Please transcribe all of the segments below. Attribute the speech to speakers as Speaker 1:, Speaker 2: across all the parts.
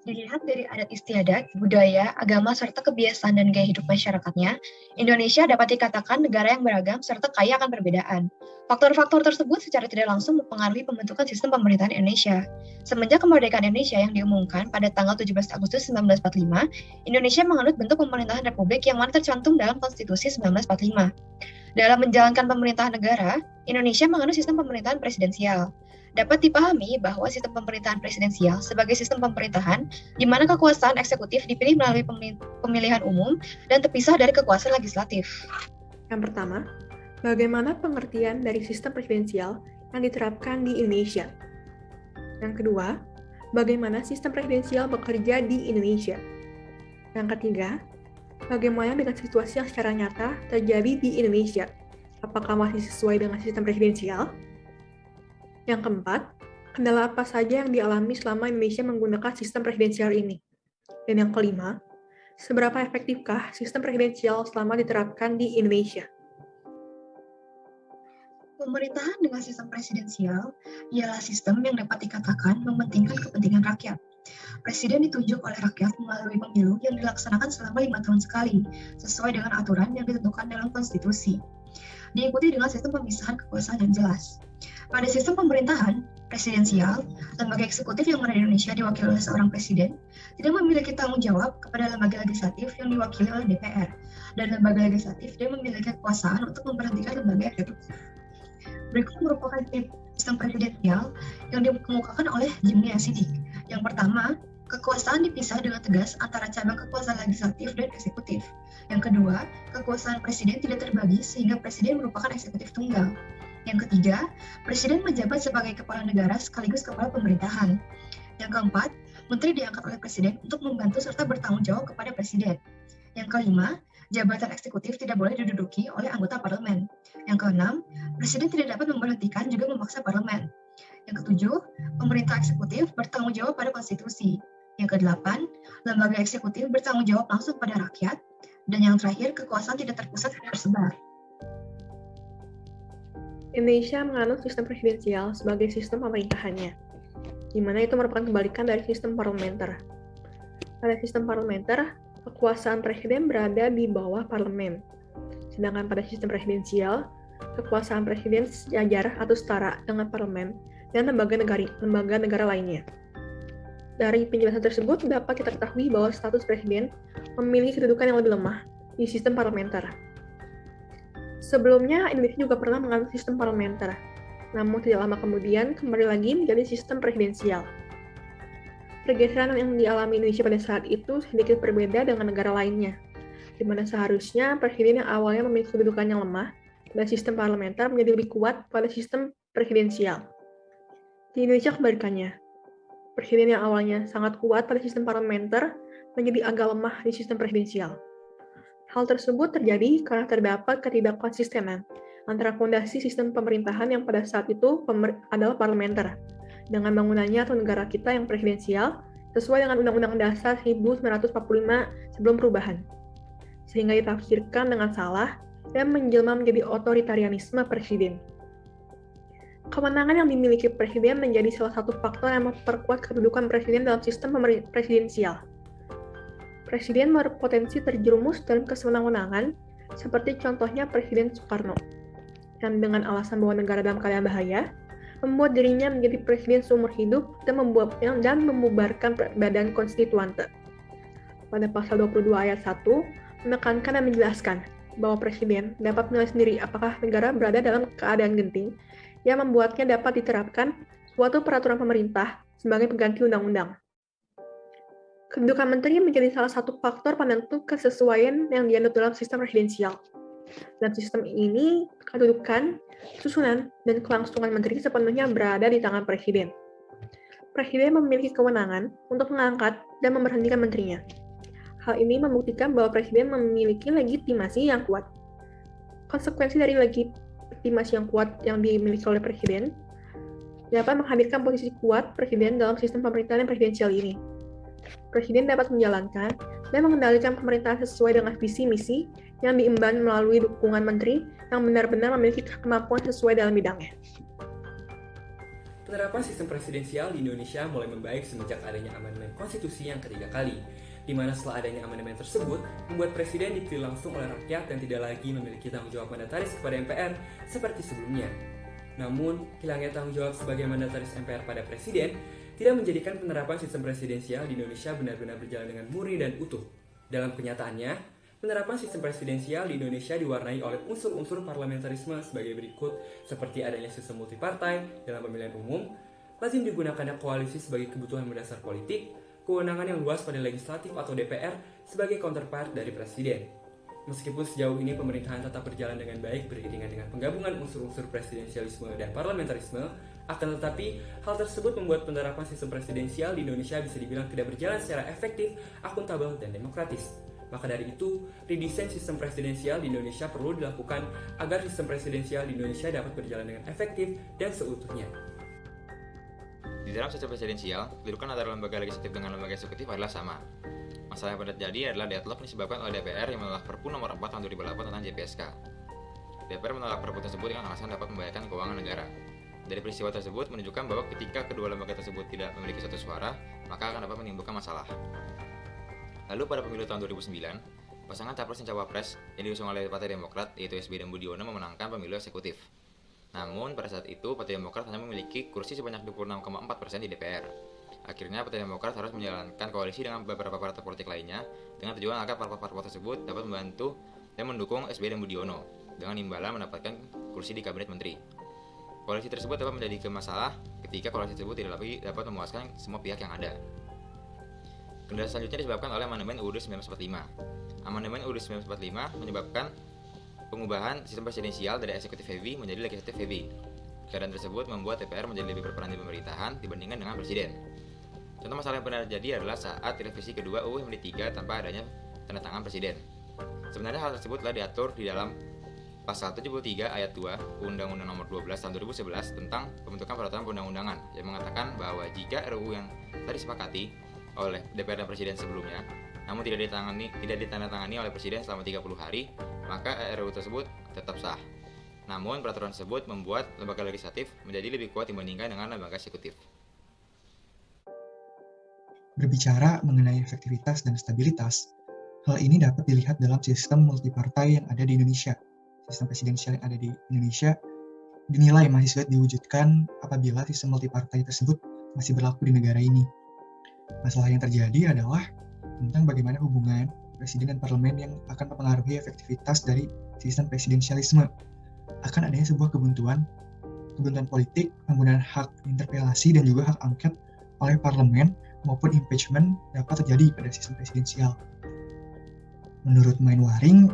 Speaker 1: Dilihat dari adat istiadat, budaya, agama, serta kebiasaan dan gaya hidup masyarakatnya, Indonesia dapat dikatakan negara yang beragam serta kaya akan perbedaan. Faktor-faktor tersebut secara tidak langsung mempengaruhi pembentukan sistem pemerintahan Indonesia. Semenjak kemerdekaan Indonesia yang diumumkan pada tanggal 17 Agustus 1945, Indonesia menganut bentuk pemerintahan republik yang mana tercantum dalam Konstitusi 1945. Dalam menjalankan pemerintahan negara, Indonesia menganut sistem pemerintahan presidensial. Dapat dipahami bahwa sistem pemerintahan presidensial sebagai sistem pemerintahan di mana kekuasaan eksekutif dipilih melalui pemilihan umum dan terpisah dari kekuasaan legislatif.
Speaker 2: Yang pertama, bagaimana pengertian dari sistem presidensial yang diterapkan di Indonesia? Yang kedua, bagaimana sistem presidensial bekerja di Indonesia? Yang ketiga, bagaimana dengan situasi yang secara nyata terjadi di Indonesia? Apakah masih sesuai dengan sistem presidensial? Yang keempat, kendala apa saja yang dialami selama Indonesia menggunakan sistem presidensial ini? Dan yang kelima, seberapa efektifkah sistem presidensial selama diterapkan di Indonesia?
Speaker 1: Pemerintahan dengan sistem presidensial ialah sistem yang dapat dikatakan mementingkan kepentingan rakyat. Presiden ditunjuk oleh rakyat melalui pemilu yang dilaksanakan selama 5 tahun sekali, sesuai dengan aturan yang ditentukan dalam konstitusi. Diikuti dengan sistem pemisahan kekuasaan yang jelas. Pada sistem pemerintahan presidensial, lembaga eksekutif yang ada di Indonesia diwakili oleh seorang presiden, tidak memiliki tanggung jawab kepada lembaga legislatif yang diwakili oleh DPR, dan lembaga legislatif dia memiliki kekuasaan untuk memberhentikan lembaga eksekutif. Berikut merupakan sistem presidensial yang dikemukakan oleh Jimmy Asidik. Yang pertama, kekuasaan dipisah dengan tegas antara cabang kekuasaan legislatif dan eksekutif. Yang kedua, kekuasaan presiden tidak terbagi sehingga presiden merupakan eksekutif tunggal. Yang ketiga, presiden menjabat sebagai kepala negara sekaligus kepala pemerintahan. Yang keempat, menteri diangkat oleh presiden untuk membantu serta bertanggung jawab kepada presiden. Yang kelima, jabatan eksekutif tidak boleh diduduki oleh anggota parlemen. Yang keenam, presiden tidak dapat memberhentikan juga memaksa parlemen. Yang ketujuh, pemerintah eksekutif bertanggung jawab pada konstitusi. Yang kedelapan, lembaga eksekutif bertanggung jawab langsung pada rakyat. Dan yang terakhir, kekuasaan tidak terpusat dan tersebar.
Speaker 2: Indonesia menganut sistem presidensial sebagai sistem pemerintahannya, di mana itu merupakan kebalikan dari sistem parlementer. Pada sistem parlementer, kekuasaan presiden berada di bawah parlemen. Sedangkan pada sistem presidensial, kekuasaan presiden sejajar atau setara dengan parlemen dan lembaga negara lainnya. Dari penjelasan tersebut dapat kita ketahui bahwa status presiden memiliki kedudukan yang lebih lemah di sistem parlementer. Sebelumnya, Indonesia juga pernah menganut sistem parlementer, namun tidak lama kemudian kembali lagi menjadi sistem presidensial. Pergeseran yang dialami Indonesia pada saat itu sedikit berbeda dengan negara lainnya, di mana seharusnya presiden yang awalnya memiliki kedudukan yang lemah pada sistem parlementer menjadi lebih kuat pada sistem presidensial. Di Indonesia kebalikannya, presiden yang awalnya sangat kuat pada sistem parlementer menjadi agak lemah di sistem presidensial. Hal tersebut terjadi karena terdapat ketidakkonsistenan antara fondasi sistem pemerintahan yang pada saat itu adalah parlementer, dengan bangunannya atau negara kita yang presidensial sesuai dengan Undang-Undang Dasar 1945 sebelum perubahan, sehingga ditafsirkan dengan salah dan menjelma menjadi otoritarianisme presiden. Kewenangan yang dimiliki presiden menjadi salah satu faktor yang memperkuat kedudukan presiden dalam sistem presidensial. Presiden berpotensi terjerumus dalam kesewenang-wenangan, seperti contohnya Presiden Soekarno, yang dengan alasan bahwa negara dalam keadaan bahaya, membuat dirinya menjadi presiden seumur hidup dan membubarkan badan konstituante. Pada pasal 22 ayat 1, menekankan dan menjelaskan bahwa presiden dapat menilai sendiri apakah negara berada dalam keadaan genting yang membuatnya dapat diterapkan suatu peraturan pemerintah sebagai pengganti undang-undang. Kedudukan menteri menjadi salah satu faktor penentu kesesuaian yang dianut dalam sistem presidensial. Dalam sistem ini, kedudukan, susunan, dan kelangsungan menteri sepenuhnya berada di tangan presiden. Presiden memiliki kewenangan untuk mengangkat dan memberhentikan menterinya. Hal ini membuktikan bahwa presiden memiliki legitimasi yang kuat. Konsekuensi dari legitimasi yang kuat yang dimiliki oleh presiden dapat menghadirkan posisi kuat presiden dalam sistem pemerintahan yang presidensial ini. Presiden dapat menjalankan dan mengendalikan pemerintahan sesuai dengan visi misi yang diemban melalui dukungan menteri yang benar-benar memiliki kemampuan sesuai dalam bidangnya.
Speaker 3: Penerapan sistem presidensial di Indonesia mulai membaik semenjak adanya amandemen konstitusi yang ketiga kali, di mana setelah adanya amandemen tersebut, membuat presiden dipilih langsung oleh rakyat dan tidak lagi memiliki tanggung jawab mandataris kepada MPR seperti sebelumnya. Namun, hilangnya tanggung jawab sebagai mandataris MPR pada presiden tidak menjadikan penerapan sistem presidensial di Indonesia benar-benar berjalan dengan murni dan utuh. Dalam kenyataannya, penerapan sistem presidensial di Indonesia diwarnai oleh unsur-unsur parlamentarisme sebagai berikut, seperti adanya sistem multipartai dalam pemilihan umum, lazim digunakannya koalisi sebagai kebutuhan mendasar politik, kewenangan yang luas pada legislatif atau DPR sebagai counterpart dari presiden. Meskipun sejauh ini pemerintahan tetap berjalan dengan baik beriringan dengan penggabungan unsur-unsur presidensialisme dan parlamentarisme, akan tetapi hal tersebut membuat penerapan sistem presidensial di Indonesia bisa dibilang tidak berjalan secara efektif, akuntabel, dan demokratis. Maka dari itu, redesign sistem presidensial di Indonesia perlu dilakukan agar sistem presidensial di Indonesia dapat berjalan dengan efektif dan seutuhnya.
Speaker 4: Di dalam sistem presidensial, kedudukan antara lembaga legislatif dengan lembaga eksekutif adalah sama. Masalah yang pada terjadi adalah deadlock disebabkan oleh DPR yang menolak Perpu nomor 4 tahun 2008 tentang JPSK. DPR menolak Perpu tersebut dengan alasan dapat membahayakan keuangan negara. Dari peristiwa tersebut menunjukkan bahwa ketika kedua lembaga tersebut tidak memiliki satu suara, maka akan dapat menimbulkan masalah. Lalu pada pemilu tahun 2009, pasangan Capres dan Cawapres yang diusung oleh Partai Demokrat yaitu SBY dan Budiono memenangkan pemilu eksekutif. Namun pada saat itu Partai Demokrat hanya memiliki kursi sebanyak 26,4% di DPR. Akhirnya Partai Demokrat harus menjalankan koalisi dengan beberapa partai politik lainnya dengan tujuan agar parpol-parpol tersebut dapat membantu dan mendukung SBY dan Budiono dengan imbalan mendapatkan kursi di kabinet menteri. Koalisi tersebut dapat menjadi masalah ketika koalisi tersebut tidak lagi dapat memuaskan semua pihak yang ada. Kendala selanjutnya disebabkan oleh Amandemen UUD 1945. Amandemen UUD 1945 menyebabkan pengubahan sistem presidensial dari eksekutif heavy menjadi legislatif heavy. Keadaan tersebut membuat DPR menjadi lebih berperan di pemerintahan dibandingkan dengan presiden. Contoh masalah yang pernah terjadi adalah saat revisi kedua UU MD 3 tanpa adanya tanda tangan presiden. Sebenarnya hal tersebut telah diatur di dalam Pasal 73 ayat 2 Undang-Undang Nomor 12 Tahun 2011 tentang pembentukan peraturan perundang-undangan yang mengatakan bahwa jika RUU yang telah disepakati oleh DPR dan Presiden sebelumnya, namun tidak ditandatangani oleh Presiden selama 30 hari, maka RUU tersebut tetap sah. Namun peraturan tersebut membuat lembaga legislatif menjadi lebih kuat dibandingkan dengan lembaga eksekutif.
Speaker 5: Berbicara mengenai efektivitas dan stabilitas, hal ini dapat dilihat dalam sistem multipartai yang ada di Indonesia. Sistem presidensial yang ada di Indonesia dinilai masih sulit diwujudkan apabila sistem multipartai tersebut masih berlaku di negara ini. Masalah yang terjadi adalah tentang bagaimana hubungan presiden dan parlemen yang akan mempengaruhi efektivitas dari sistem presidensialisme. Akan adanya sebuah kebuntuan politik, penggunaan hak interpelasi dan juga hak angket oleh parlemen maupun impeachment dapat terjadi pada sistem presidensial. Menurut Mainwaring,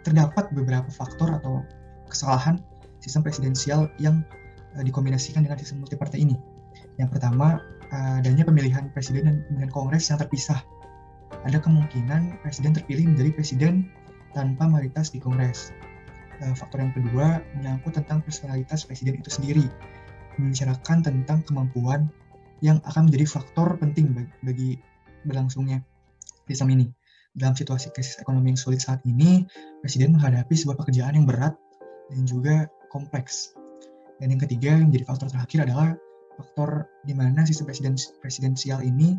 Speaker 5: terdapat beberapa faktor atau kesalahan sistem presidensial yang dikombinasikan dengan sistem multipartai ini. Yang pertama, adanya pemilihan presiden dan pemilihan kongres yang terpisah. Ada kemungkinan presiden terpilih menjadi presiden tanpa mayoritas di kongres. Faktor yang kedua menyangkut tentang personalitas presiden itu sendiri, membicarakan tentang kemampuan yang akan menjadi faktor penting bagi berlangsungnya sistem ini. Dalam situasi krisis ekonomi yang sulit saat ini, presiden menghadapi sebuah pekerjaan yang berat dan juga kompleks. Dan yang ketiga, yang menjadi faktor terakhir adalah faktor di mana sistem presidensial ini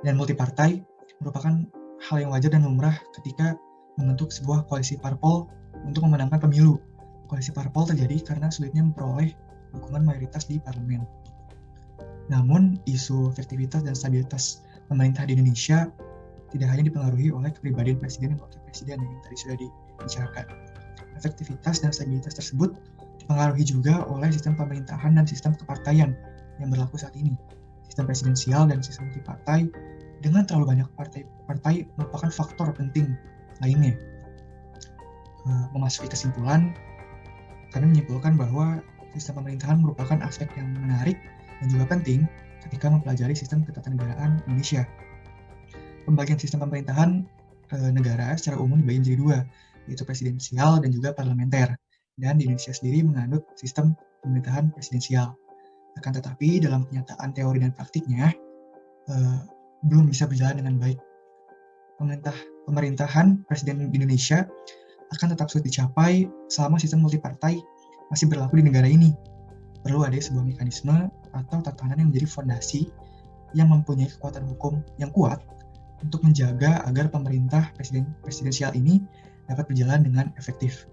Speaker 5: dan multipartai merupakan hal yang wajar dan lumrah ketika membentuk sebuah koalisi parpol untuk memenangkan pemilu. Koalisi parpol terjadi karena sulitnya memperoleh dukungan mayoritas di parlemen. Namun, isu efektivitas dan stabilitas pemerintah di Indonesia tidak hanya dipengaruhi oleh kepribadian presiden dan wakil presiden yang tadi sudah dibicarakan. Efektivitas dan stabilitas tersebut dipengaruhi juga oleh sistem pemerintahan dan sistem kepartaian yang berlaku saat ini. Sistem presidensial dan sistem multipartai dengan terlalu banyak partai merupakan faktor penting lainnya. Memasuki kesimpulan, kami menyimpulkan bahwa sistem pemerintahan merupakan aspek yang menarik dan juga penting ketika mempelajari sistem ketatanegaraan Indonesia. Pembagian sistem pemerintahan negara secara umum dibagi menjadi dua, yaitu presidensial dan juga parlementer. Dan di Indonesia sendiri menganut sistem pemerintahan presidensial. Akan tetapi dalam kenyataan teori dan praktiknya belum bisa berjalan dengan baik. Pemerintahan presiden di Indonesia akan tetap sulit dicapai selama sistem multipartai masih berlaku di negara ini. Perlu ada sebuah mekanisme atau tatanan yang menjadi fondasi yang mempunyai kekuatan hukum yang kuat untuk menjaga agar pemerintah presidensial ini dapat berjalan dengan efektif.